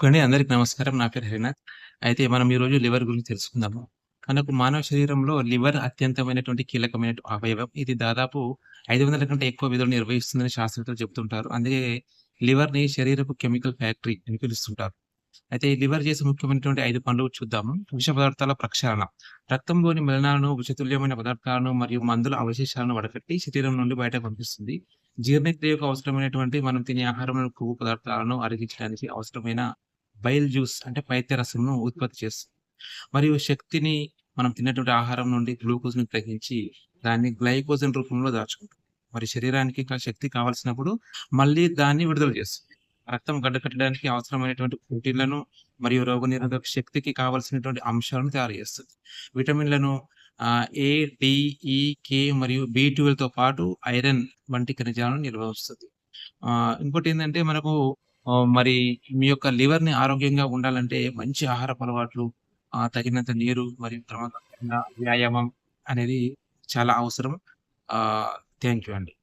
అందరికి నమస్కారం. నా పేరు హరినాథ్. అయితే మనం ఈరోజు లివర్ గురించి తెలుసుకుందాము. మనకు మానవ శరీరంలో లివర్ అత్యంతమైనటువంటి కీలకమైన అవయవం. ఇది దాదాపు 500 కంటే ఎక్కువ విధులు నిర్వహిస్తుందని శాస్త్రవేత్తలు చెప్తుంటారు. అందుకే లివర్‌ని శరీరపు కెమికల్ ఫ్యాక్టరీ అని పిలుస్తుంటారు. అయితే ఈ లివర్ చేసే ముఖ్యమైనటువంటి 5 పనులు చూద్దాము. విష పదార్థాల ప్రక్షాళన. రక్తంలోని మలినాలను, విషతుల్యమైన పదార్థాలను మరియు మందుల అవశేషాలను వడకట్టి శరీరం నుండి బయటకు పంపిస్తుంది. జీర్ణక్రియకు అవసరమైనటువంటి మనం తినే ఆహారంలో కొవ్వు పదార్థాలను అరిగించడానికి అవసరమైన బైల్ జ్యూస్ అంటే పైత్యరసంను ఉత్పత్తి చేస్తుంది. మరియు శక్తిని మనం తిన్నటువంటి ఆహారం నుండి గ్లూకోజ్‌ని గ్రహించి దాన్ని గ్లైకోజన్ రూపంలో దాచుకుంటుంది. మరి శరీరానికి ఇంకా శక్తి కావాల్సినప్పుడు మళ్ళీ దాన్ని విడుదల చేస్తుంది. రక్తం గడ్డకట్టడానికి అవసరమైనటువంటి ప్రోటీన్‌లను మరియు రోగనిరోధక శక్తికి కావాల్సినటువంటి అంశాలను తయారు చేస్తుంది. విటమిన్‌లను ఏ, డి, ఈ, కే మరియు బి12తో పాటు ఐరన్ వంటి ఖనిజాలను నిల్వ ఉంచుతుంది. ఇంకోటేందంటే మనకు మరి మీ యొక్క లివర్‌ని ఆరోగ్యంగా ఉండాలంటే మంచి ఆహారపు అలవాట్లు, తగినంత నీరు మరియు క్రమబద్ధంగా వ్యాయామం అనేది చాలా అవసరం. థాంక్ యూ అండి.